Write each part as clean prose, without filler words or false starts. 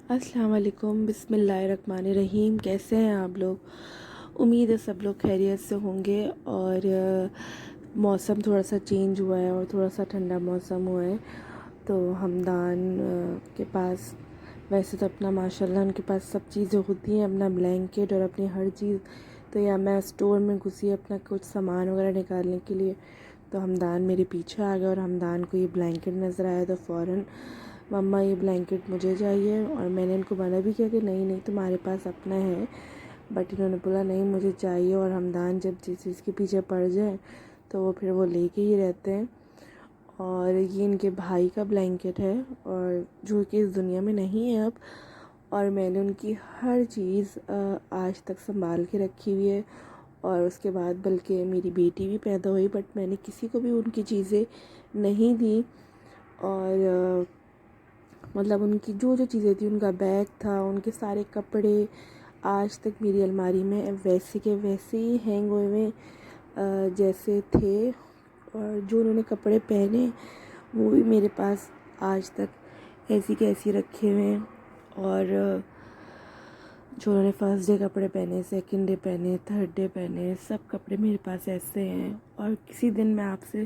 السلام علیکم، بسم اللہ الرحمن الرحیم۔ کیسے ہیں آپ لوگ؟ امید ہے سب لوگ خیریت سے ہوں گے۔ اور موسم تھوڑا سا چینج ہوا ہے اور تھوڑا سا ٹھنڈا موسم ہوا ہے، تو ہمدان کے پاس ویسے تو اپنا ماشاءاللہ ان کے پاس سب چیزیں ہوتی ہیں، اپنا بلینکٹ اور اپنی ہر چیز، تو یا میں اسٹور میں گھسی اپنا کچھ سامان وغیرہ نکالنے کے لیے، تو ہمدان میرے پیچھے آ گیا اور ہمدان کو یہ بلینکٹ نظر آیا تو فوراً مما یہ بلینکٹ مجھے چاہیے۔ اور میں نے ان کو منع بھی کیا کہ نہیں تمہارے پاس اپنا ہے، بٹ انہوں نے بولا نہیں مجھے چاہیے۔ اور ہمدان جب جس چیز کے پیچھے پڑ جائیں تو وہ پھر وہ لے کے ہی رہتے ہیں۔ اور یہ ان کے بھائی کا بلینکٹ ہے، اور جو کہ اس دنیا میں نہیں ہے اب، اور میں نے ان کی ہر چیز آج تک سنبھال کے رکھی ہوئی ہے۔ اور اس کے بعد بلکہ میری بیٹی بھی پیدا ہوئی، بٹ میں نے کسی کو بھی ان کی چیزیں نہیں دی۔ اور مطلب ان کی جو چیزیں تھیں، ان کا بیگ تھا، ان کے سارے کپڑے آج تک میری الماری میں ویسے کے ویسے ہی ہینگ ہوئے ہوئے جیسے تھے۔ اور جو انہوں نے کپڑے پہنے وہ بھی میرے پاس آج تک ایسی کے ایسی رکھے ہوئے ہیں۔ اور جو انہوں نے فرسٹ ڈے کپڑے پہنے، سیکنڈ ڈے پہنے، تھرڈ ڈے پہنے، سب کپڑے میرے پاس ایسے ہیں۔ اور کسی دن میں آپ سے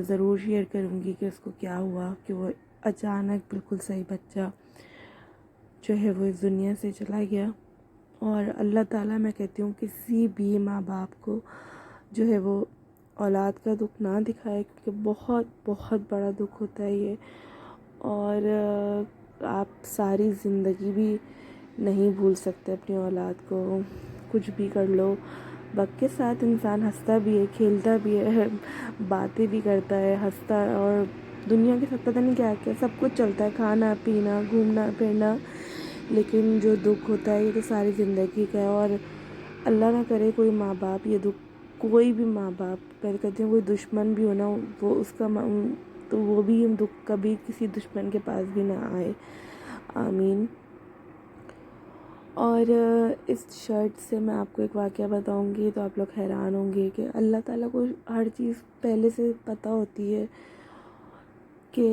ضرور شیئر کروں گی کہ اس کو کیا ہوا کہ وہ اچانک بالکل صحیح بچہ جو ہے وہ اس دنیا سے چلا گیا۔ اور اللہ تعالیٰ، میں کہتی ہوں کسی بھی ماں باپ کو جو ہے وہ اولاد کا دکھ نہ دکھائے، کیونکہ بہت بہت بڑا دکھ ہوتا ہے یہ۔ اور آپ ساری زندگی بھی نہیں بھول سکتے اپنی اولاد کو، کچھ بھی کر لو۔ وقت کے ساتھ انسان ہنستا بھی ہے، کھیلتا بھی ہے، باتیں بھی کرتا ہے، ہنستا، اور دنیا کے ساتھ پتہ نہیں کیا کیا سب کچھ چلتا ہے، کھانا پینا گھومنا پھرنا، لیکن جو دکھ ہوتا ہے یہ تو ساری زندگی کا ہے۔ اور اللہ نہ کرے کوئی ماں باپ یہ دکھ، کوئی بھی ماں باپ، میں کہتی ہوں کوئی دشمن بھی ہو نا، وہ اس کا تو وہ بھی دکھ کبھی کسی دشمن کے پاس بھی نہ آئے، آمین۔ اور اس شرٹ سے میں آپ کو ایک واقعہ بتاؤں گی تو آپ لوگ حیران ہوں گے کہ اللہ تعالیٰ کو ہر چیز پہلے سے پتہ ہوتی ہے کہ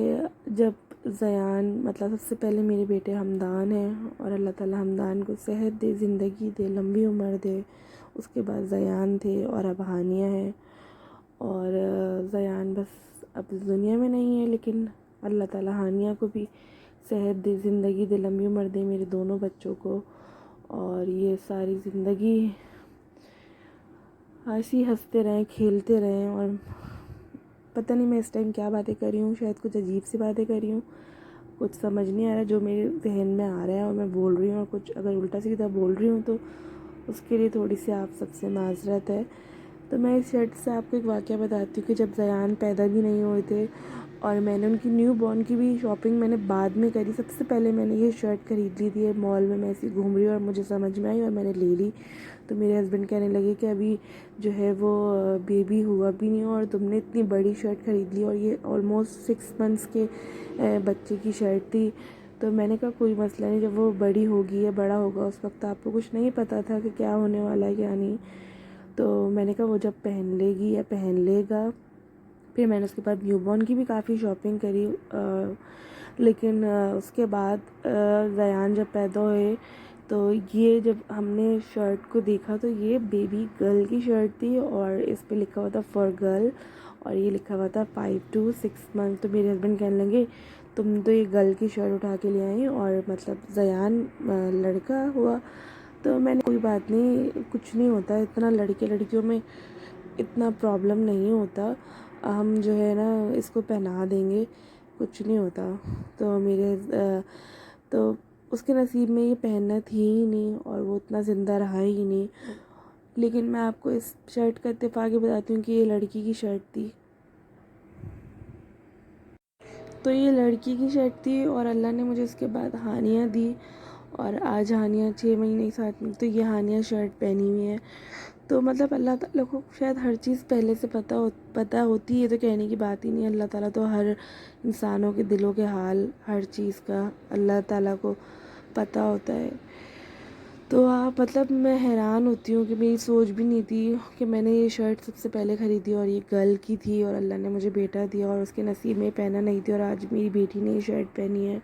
جب زیان، مطلب سب سے پہلے میرے بیٹے ہمدان ہیں، اور اللہ تعالیٰ ہمدان کو صحت دے، زندگی دے، لمبی عمر دے۔ اس کے بعد زیان تھے اور اب ہانیہ ہے۔ اور زیان بس اب اس دنیا میں نہیں ہے، لیکن اللہ تعالیٰ ہانیہ کو بھی صحت دے، زندگی دے، لمبی عمر دے، میرے دونوں بچوں کو۔ اور یہ ساری زندگی ایسے ہی ہنستے رہیں، کھیلتے رہیں۔ اور پتہ نہیں میں اس ٹائم کیا باتیں کر رہی ہوں، شاید کچھ عجیب سی باتیں کر رہی ہوں، کچھ سمجھ نہیں آ رہا جو میرے ذہن میں آ رہا ہے اور میں بول رہی ہوں، اور کچھ اگر الٹا سیدھا بول رہی ہوں تو اس کے لیے تھوڑی سی آپ سب سے معذرت ہے۔ تو میں اس شرٹ سے آپ کو ایک واقعہ بتاتی ہوں کہ جب زیان پیدا بھی نہیں ہوئے تھے، اور میں نے ان کی نیو بورن کی بھی شاپنگ میں نے بعد میں کری، سب سے پہلے میں نے یہ شرٹ خرید لی تھی مال میں ایسی گھوم رہی ہوں اور مجھے سمجھ میں آئی اور میں نے لے لی۔ تو میرے ہسبینڈ کہنے لگے کہ ابھی جو ہے وہ بیبی ہوا بھی نہیں اور تم نے اتنی بڑی شرٹ خرید لی، اور یہ آلموسٹ 6 منتھس کے بچے کی شرٹ تھی۔ تو میں نے کہا کوئی مسئلہ نہیں، جب وہ بڑی ہوگی یا بڑا ہوگا، اس وقت آپ کو کچھ نہیں پتہ تھا کہ کیا ہونے والا ہے کیا نہیں۔ تو میں نے کہا وہ جب پہن لے گی یا پہن لے گا۔ پھر میں نے اس کے بعد نیو بورن کی بھی کافی شاپنگ کری، لیکن اس کے بعد زیان جب پیدا ہوئے تو یہ جب ہم نے شرٹ کو دیکھا تو یہ بیبی گرل کی شرٹ تھی، اور اس پہ لکھا ہوا تھا فار گرل، اور یہ لکھا ہوا تھا 5 to 6 months۔ تو میرے ہسبینڈ کہنے لگے تم تو یہ گرل کی شرٹ اٹھا کے لے آئی، اور مطلب زیان لڑکا ہوا۔ تو میں نے کوئی بات نہیں، کچھ نہیں ہوتا اتنا، لڑکے لڑکیوں میں اتنا پرابلم نہیں ہوتا، ہم جو ہے نا اس کو پہنا دیں گے، کچھ نہیں ہوتا۔ تو تو اس کے نصیب میں یہ پہننا تھی ہی نہیں، اور وہ اتنا زندہ رہا ہی نہیں۔ لیکن میں آپ کو اس شرٹ کا اتفاق یہ بتاتی ہوں کہ یہ لڑکی کی شرٹ تھی، تو یہ لڑکی کی شرٹ تھی، اور اللہ نے مجھے اس کے بعد ہانیہ دی، اور آج ہانیہ 6 مہینے 7 مہینے، تو یہ ہانیہ شرٹ پہنی ہوئی ہے۔ تو مطلب اللہ تعالیٰ کو شاید ہر چیز پہلے سے پتہ ہوتی ہے، تو کہنے کی بات ہی نہیں۔ اللہ تعالیٰ تو ہر انسانوں کے دلوں کے حال، ہر چیز کا اللہ تعالیٰ کو پتہ ہوتا ہے۔ تو مطلب میں حیران ہوتی ہوں کہ میری سوچ بھی نہیں تھی کہ میں نے یہ شرٹ سب سے پہلے خریدی، اور یہ گرل کی تھی، اور اللہ نے مجھے بیٹا دیا اور اس کے نصیب میں پہنا نہیں تھی، اور آج میری بیٹی نے یہ شرٹ پہنی ہے۔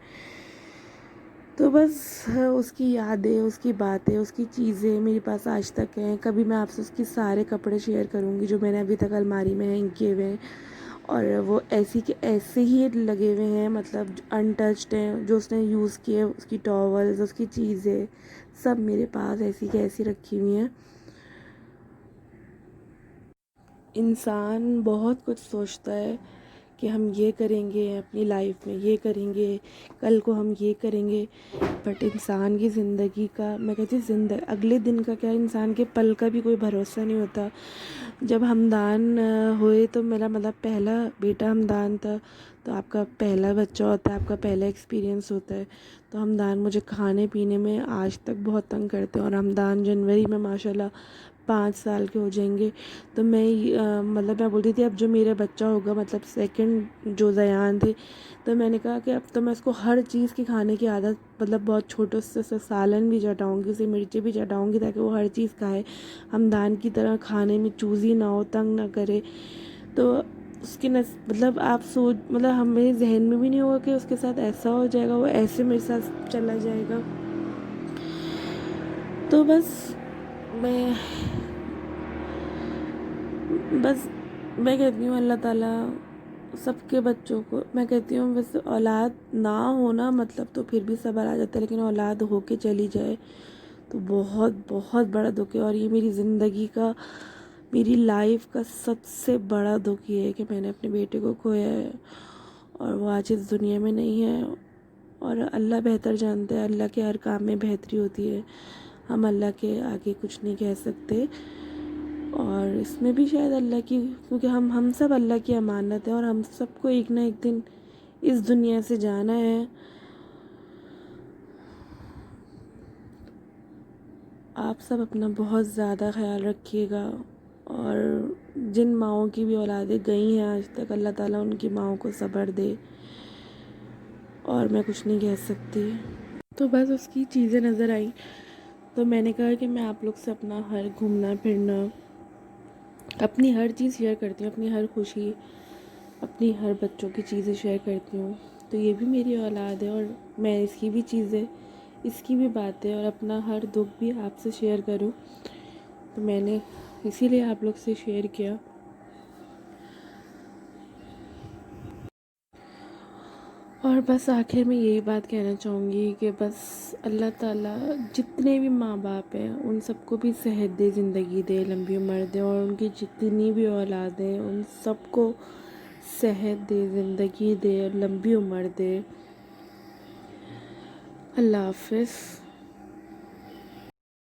تو بس اس کی یادیں، اس کی باتیں، اس کی چیزیں میرے پاس آج تک ہیں. کبھی میں آپ سے اس کی سارے کپڑے شیئر کروں گی جو میں نے ابھی تک الماری میں ہینگ کیے ہوئے ہیں، اور وہ ایسی کے ایسے ہی لگے ہوئے ہیں، مطلب انٹچڈ ہیں، جو اس نے یوز کیے. اس کی ٹاولز، اس کی چیزیں سب میرے پاس ایسی کی ایسی رکھی ہوئی ہیں. انسان بہت کچھ سوچتا ہے کہ ہم یہ کریں گے اپنی لائف میں، یہ کریں گے، کل کو ہم یہ کریں گے، بٹ انسان کی زندگی کا، میں کہتی ہوں اگلے دن کا کیا، انسان کے پل کا بھی کوئی بھروسہ نہیں ہوتا. جب ہمدان ہوئے تو میرا مطلب پہلا بیٹا ہمدان تھا، تو آپ کا پہلا بچہ ہوتا ہے، آپ کا پہلا ایکسپیرینس ہوتا ہے. تو ہمدان مجھے کھانے پینے میں آج تک بہت تنگ کرتے ہیں، اور ہمدان جنوری میں ماشاءاللہ 5 سال کے ہو جائیں گے. تو میں مطلب میں بولتی تھی اب جو میرا بچہ ہوگا، مطلب سیکنڈ جو زیان تھے، تو میں نے کہا کہ اب تو میں اس کو ہر چیز کی کھانے کی عادت، مطلب بہت چھوٹے سے سالن بھی چٹاؤں گی، اسے مرچی بھی چٹاؤں گی، تاکہ وہ ہر چیز کھائے، ہمدان کی طرح کھانے میں چوزی نہ ہو، تنگ نہ کرے. تو اس کی مطلب آپ مطلب ہمیں ذہن میں بھی نہیں ہوگا کہ اس کے ساتھ ایسا ہو جائے گا، وہ ایسے میرے ساتھ چلا جائے گا. تو بس میں کہتی ہوں اللہ تعالیٰ سب کے بچوں کو، میں کہتی ہوں ویسے اولاد نہ ہونا مطلب تو پھر بھی صبر آ جاتا ہے، لیکن اولاد ہو کے چلی جائے تو بہت بہت بڑا دکھ ہے. اور یہ میری زندگی کا، میری لائف کا سب سے بڑا دکھ یہ ہے کہ میں نے اپنے بیٹے کو کھویا ہے، اور وہ آج اس دنیا میں نہیں ہے. اور اللہ بہتر جانتا ہے، اللہ کے ہر کام میں بہتری ہوتی ہے، ہم اللہ کے آگے کچھ نہیں کہہ سکتے. اور اس میں بھی شاید اللہ کی، کیونکہ ہم سب اللہ کی امانت ہیں، اور ہم سب کو ایک نہ ایک دن اس دنیا سے جانا ہے. آپ سب اپنا بہت زیادہ خیال رکھیے گا، اور جن ماؤں کی بھی اولادیں گئی ہیں آج تک، اللہ تعالیٰ ان کی ماؤں کو صبر دے، اور میں کچھ نہیں کہہ سکتی. تو بس اس کی چیزیں نظر آئیں تو میں نے کہا کہ میں آپ لوگ سے اپنا ہر گھومنا پھرنا، اپنی ہر چیز شیئر کرتی ہوں، اپنی ہر خوشی، اپنی ہر بچوں کی چیزیں شیئر کرتی ہوں. تو یہ بھی میری اولاد ہے، اور میں اس کی بھی چیزیں، اس کی بھی باتیں، اور اپنا ہر دکھ بھی آپ سے شیئر کروں. تو میں نے اسی لیے آپ لوگ سے شیئر کیا. اور بس آخر میں یہی بات کہنا چاہوں گی کہ بس اللہ تعالیٰ جتنے بھی ماں باپ ہیں ان سب کو بھی صحت دے، زندگی دے، لمبی عمر دے، اور ان کی جتنی بھی اولاد ہیں ان سب کو صحت دے، زندگی دے، اور لمبی عمر دے. اللہ حافظ.